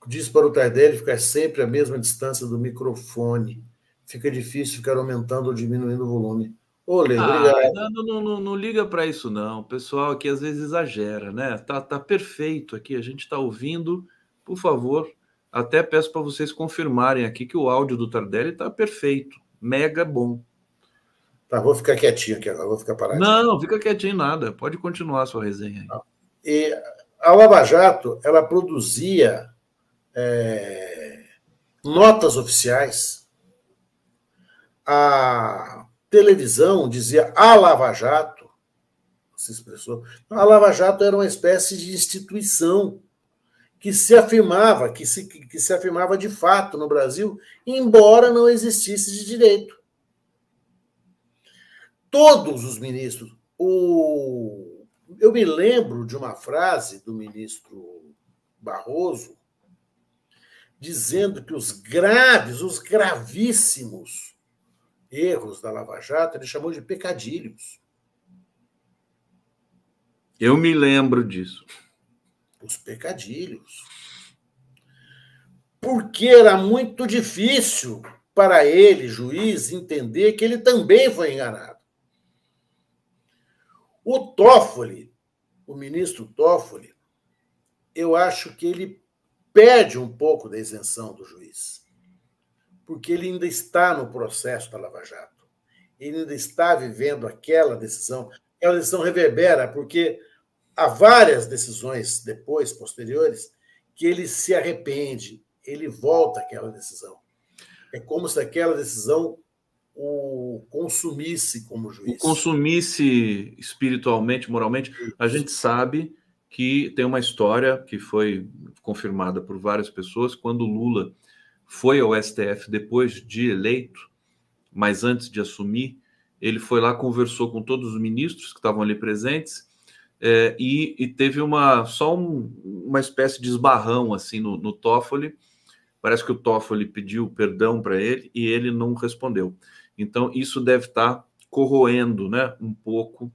diz para o Tardelli ficar sempre à mesma distância do microfone. Fica difícil ficar aumentando ou diminuindo o volume. Olê, obrigado. Não liga para isso, não. O pessoal aqui às vezes exagera, né? Tá perfeito aqui, a gente está ouvindo. Por favor, até peço para vocês confirmarem aqui que o áudio do Tardelli está perfeito. Mega bom. Tá, vou ficar quietinho aqui agora, vou ficar paradinho. Não, fica quietinho nada. Pode continuar a sua resenha aí. E a Lava Jato, ela produzia notas oficiais. A televisão dizia a Lava Jato, se expressou. A Lava Jato era uma espécie de instituição que se afirmava, que se afirmava de fato no Brasil, embora não existisse de direito. Todos os ministros. Eu me lembro de uma frase do ministro Barroso dizendo que os gravíssimos erros da Lava Jato, ele chamou de pecadilhos. Eu me lembro disso. Os pecadilhos. Porque era muito difícil para ele, juiz, entender que ele também foi enganado. O Toffoli, o ministro Toffoli, eu acho que ele perde um pouco da isenção do juiz, porque ele ainda está no processo da Lava Jato. Ele ainda está vivendo aquela decisão reverbera, porque há várias decisões depois, posteriores, que ele se arrepende, ele volta àquela decisão. É como se aquela decisão o consumisse como juiz. O consumisse espiritualmente, moralmente. A gente sabe que tem uma história que foi confirmada por várias pessoas. Quando Lula foi ao STF depois de eleito, mas antes de assumir, ele foi lá, conversou com todos os ministros que estavam ali presentes e teve uma espécie de esbarrão assim no Toffoli. Parece que o Toffoli pediu perdão para ele e ele não respondeu. Então, isso deve estar corroendo, né, um pouco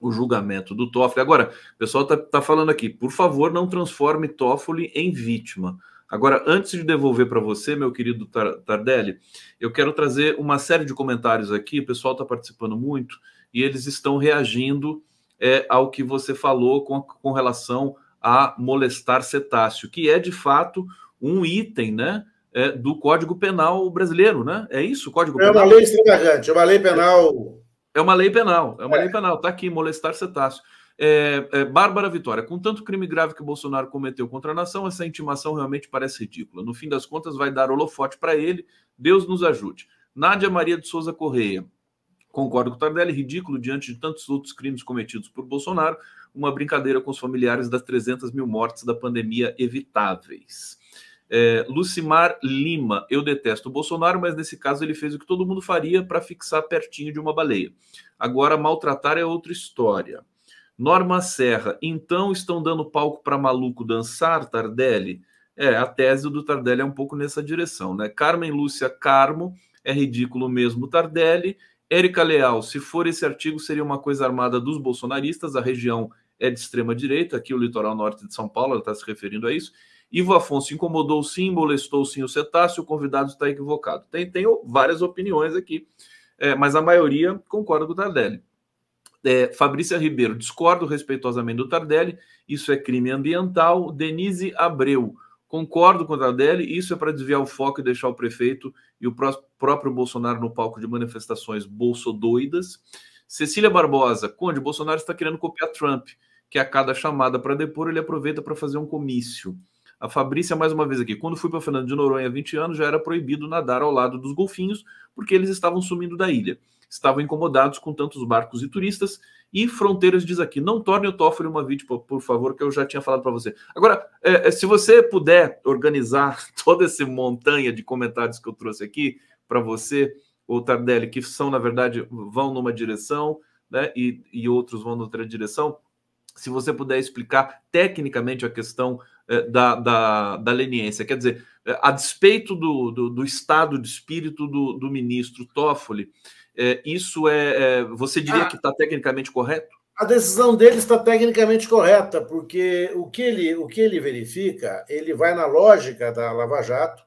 o julgamento do Toffoli. Agora, o pessoal está falando aqui, por favor, não transforme Toffoli em vítima. Agora, antes de devolver para você, meu querido Tardelli, eu quero trazer uma série de comentários aqui, o pessoal está participando muito, e eles estão reagindo ao que você falou com relação a molestar cetáceo, que é, de fato, um item, né, do Código Penal brasileiro, né? É isso, o Código Penal? É uma lei extravagante, é uma lei penal. É uma lei penal, lei penal. Está aqui, molestar cetáceo. Bárbara Vitória, com tanto crime grave que o Bolsonaro cometeu contra a nação, essa intimação realmente parece ridícula. No fim das contas, vai dar holofote para ele. Deus nos ajude. Nádia Maria de Souza Correia, concordo com o Tardelli, ridículo diante de tantos outros crimes cometidos por Bolsonaro, uma brincadeira com os familiares das 300 mil mortes da pandemia evitáveis. Lucimar Lima, eu detesto o Bolsonaro, mas nesse caso ele fez o que todo mundo faria para fixar pertinho de uma baleia. Agora, maltratar é outra história. Norma Serra, então estão dando palco para maluco dançar, Tardelli? A tese do Tardelli é um pouco nessa direção, né? Carmen Lúcia Carmo, é ridículo mesmo, Tardelli. Érica Leal, se for esse artigo, seria uma coisa armada dos bolsonaristas, a região é de extrema direita, aqui o litoral norte de São Paulo, ela está se referindo a isso. Ivo Afonso, incomodou sim, molestou sim o cetáceo, o convidado está equivocado. Tem várias opiniões aqui, mas a maioria concorda com o Tardelli. Fabrícia Ribeiro, discordo respeitosamente do Tardelli, isso é crime ambiental. Denise Abreu, concordo com o Tardelli, isso é para desviar o foco e deixar o prefeito e o próprio Bolsonaro no palco de manifestações bolsodoidas. Cecília Barbosa, Conde, Bolsonaro está querendo copiar Trump, que a cada chamada para depor ele aproveita para fazer um comício. A Fabrícia, mais uma vez aqui, quando fui para Fernando de Noronha há 20 anos, já era proibido nadar ao lado dos golfinhos, porque eles estavam sumindo da ilha. Estavam incomodados com tantos barcos e turistas. E Fronteiras diz aqui, não torne o Toffoli uma vítima, por favor, que eu já tinha falado para você. Agora, se você puder organizar toda essa montanha de comentários que eu trouxe aqui para você, ou Tardelli, que são, na verdade, vão numa direção, né, e outros vão noutra direção, se você puder explicar tecnicamente a questão da leniência. Quer dizer, a despeito do estado de espírito do ministro Toffoli, isso você diria que está tecnicamente correto? A decisão dele está tecnicamente correta, porque o que ele verifica, ele vai na lógica da Lava Jato.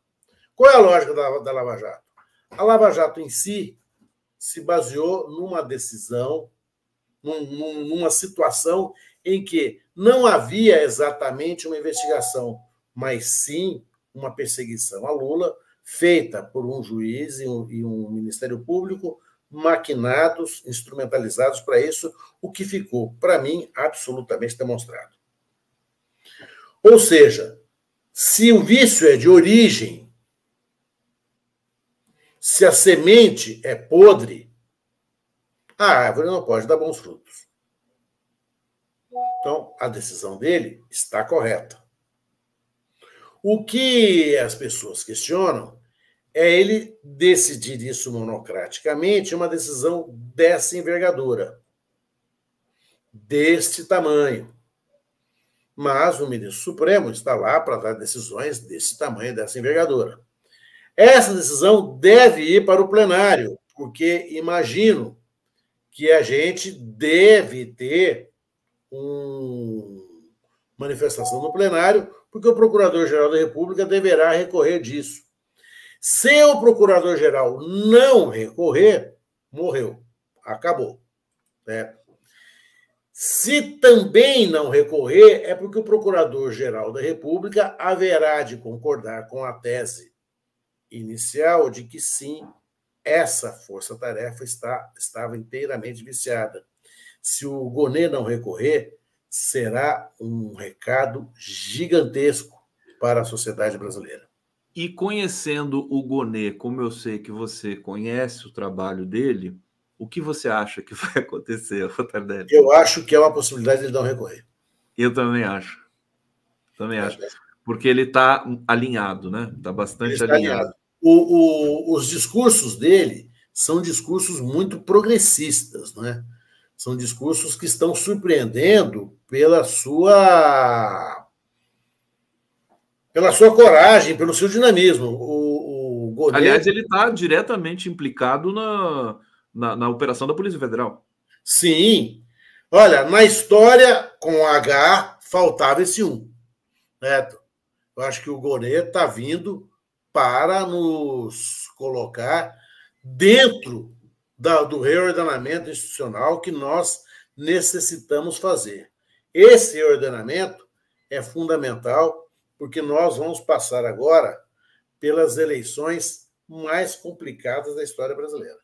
Qual é a lógica da Lava Jato? A Lava Jato em si se baseou numa decisão, numa situação em que não havia exatamente uma investigação, mas sim uma perseguição a Lula feita por um juiz e um Ministério Público maquinados, instrumentalizados para isso, o que ficou, para mim, absolutamente demonstrado. Ou seja, se o vício é de origem, se a semente é podre, a árvore não pode dar bons frutos. Então, a decisão dele está correta. O que as pessoas questionam é ele decidir isso monocraticamente, uma decisão dessa envergadura, deste tamanho. Mas o ministro Supremo está lá para dar decisões desse tamanho, dessa envergadura. Essa decisão deve ir para o plenário, porque imagino que a gente deve ter uma manifestação no plenário, porque o Procurador-Geral da República deverá recorrer disso. Se o Procurador-Geral não recorrer, morreu, acabou. Né? Se também não recorrer, é porque o Procurador-Geral da República haverá de concordar com a tese inicial de que sim, essa força-tarefa estava inteiramente viciada. Se o Gonê não recorrer, será um recado gigantesco para a sociedade brasileira. E conhecendo o Gonê, como eu sei que você conhece o trabalho dele, o que você acha que vai acontecer, Tardelli? Eu acho que é uma possibilidade de ele não recorrer. Eu também acho. Também acho. Porque ele está alinhado, né? Está bastante alinhado. Os discursos dele são discursos muito progressistas, né? São discursos que estão surpreendendo pela sua coragem, pelo seu dinamismo. O Gonê... Aliás, ele está diretamente implicado na operação da Polícia Federal. Sim. Olha, na história, com H, faltava esse um. Certo? Eu acho que o Gonê está vindo para nos colocar dentro do reordenamento institucional que nós necessitamos fazer. Esse reordenamento é fundamental porque nós vamos passar agora pelas eleições mais complicadas da história brasileira.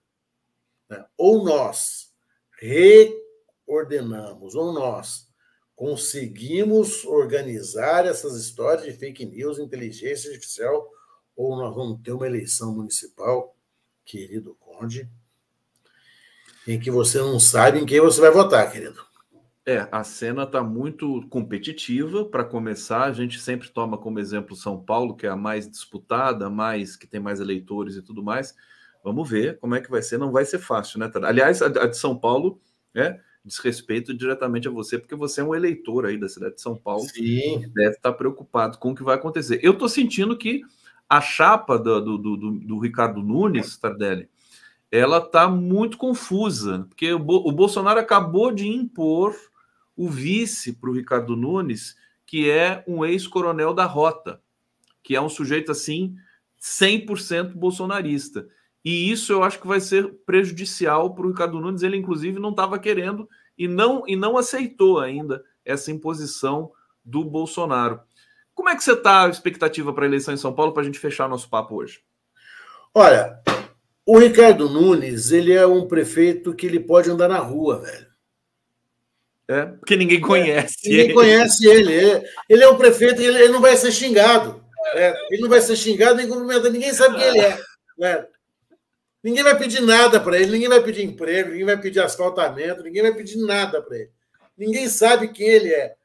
Ou nós reordenamos, ou nós conseguimos organizar essas histórias de fake news, inteligência artificial, ou nós vamos ter uma eleição municipal, querido Conde, em que você não sabe em quem você vai votar, querido. A cena está muito competitiva. Para começar, a gente sempre toma como exemplo São Paulo, que é a mais disputada, que tem mais eleitores e tudo mais. Vamos ver como é que vai ser. Não vai ser fácil, né? Aliás, a de São Paulo diz respeito diretamente a você, porque você é um eleitor aí da cidade de São Paulo. Sim. E deve estar preocupado com o que vai acontecer. Eu estou sentindo que a chapa do Ricardo Nunes, Tardelli, ela está muito confusa, porque o Bolsonaro acabou de impor o vice para o Ricardo Nunes, que é um ex-coronel da Rota, que é um sujeito assim 100% bolsonarista. E isso eu acho que vai ser prejudicial para o Ricardo Nunes. Ele, inclusive, não estava querendo e não aceitou ainda essa imposição do Bolsonaro. Como é que você está a expectativa para a eleição em São Paulo, para a gente fechar nosso papo hoje? Olha, o Ricardo Nunes, ele é um prefeito que ele pode andar na rua, velho. Porque ninguém conhece ele. Ninguém conhece ele. Ele é um prefeito e ele não vai ser xingado. Ele não vai ser xingado nem cumprimentado. Ninguém sabe quem ele é. Ninguém vai pedir nada para ele, ninguém vai pedir emprego, ninguém vai pedir asfaltamento, ninguém vai pedir nada para ele. Ninguém sabe quem ele é.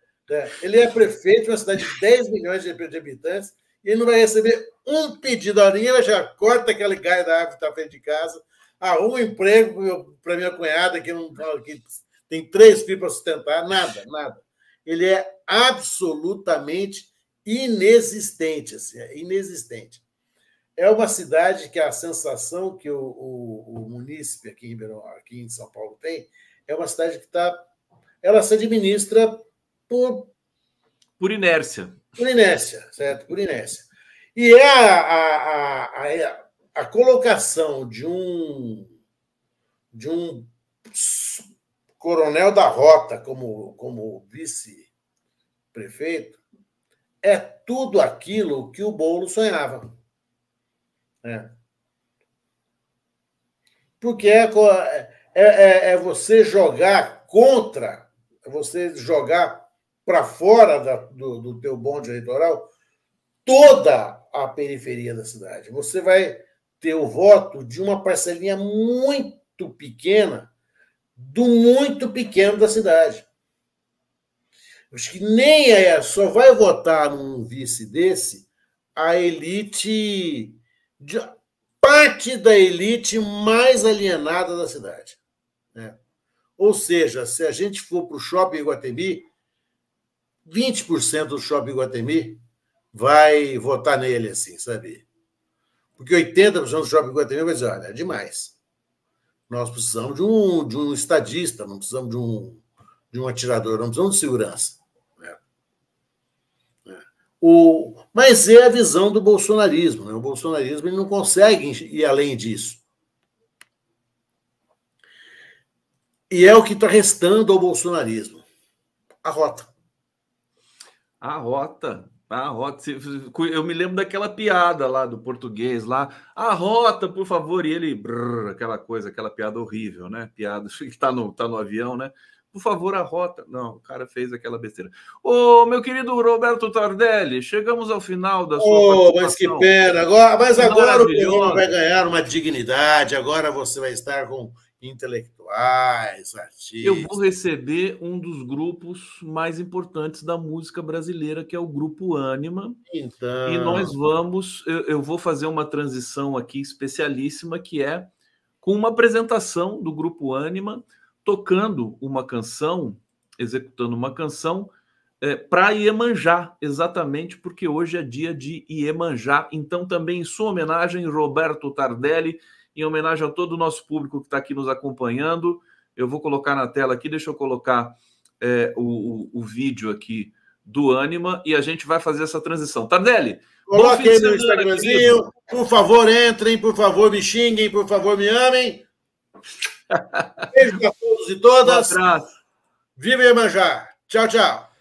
Ele é prefeito de uma cidade de 10 milhões de habitantes e ele não vai receber um pedido. Ninguém vai chegar, corta aquele galho da árvore que está à frente de casa, arruma um emprego para minha cunhada que tem 3 filhos para sustentar, nada. Ele é absolutamente inexistente. Assim, inexistente. É uma cidade que a sensação que o munícipe aqui em São Paulo tem é uma cidade que ela se administra por inércia. Por inércia, certo? Por inércia. E a colocação de um coronel da Rota como vice-prefeito é tudo aquilo que o Boulos sonhava. Porque é você jogar contra, é você jogar para fora do teu bonde eleitoral toda a periferia da cidade. Você vai ter o voto de uma parcelinha muito pequena, do muito pequeno da cidade. Acho que nem só vai votar num vice desse a elite, parte da elite mais alienada da cidade. Né? Ou seja, se a gente for para o Shopping Iguatemi, 20% do Shopping Iguatemi vai votar nele, assim, sabe? Porque 80% do Shopping Iguatemi vai dizer, olha, é demais. Nós precisamos de um estadista, não precisamos de um atirador, não precisamos de segurança. Né? Mas é a visão do bolsonarismo. Né? O bolsonarismo ele não consegue ir além disso. E é o que está restando ao bolsonarismo. A rota. A rota. A rota. Eu me lembro daquela piada lá do português lá. A rota, por favor. E ele... aquela coisa, aquela piada horrível, né? Piada que tá no avião, né? Por favor, a rota. Não, o cara fez aquela besteira. Ô, meu querido Roberto Tardelli, chegamos ao final da sua participação. Mas que pena. Mas agora o programa vai ganhar uma dignidade. Agora você vai estar com intelectuais, artistas. Eu vou receber um dos grupos mais importantes da música brasileira, que é o Grupo Ânima. Então... E nós vamos... Eu vou fazer uma transição aqui especialíssima, que é com uma apresentação do Grupo Ânima, tocando uma canção, executando uma canção para Iemanjá, exatamente porque hoje é dia de Iemanjá. Então, também em sua homenagem, Roberto Tardelli, em homenagem a todo o nosso público que está aqui nos acompanhando, eu vou colocar na tela aqui, deixa eu colocar o vídeo aqui do Ânima e a gente vai fazer essa transição. Tardelli, coloque aí no Instagramzinho, por favor, entrem, por favor, me xinguem, por favor, me amem. Beijo para todos e todas. Um abraço. Viva Iemanjá. Tchau, tchau.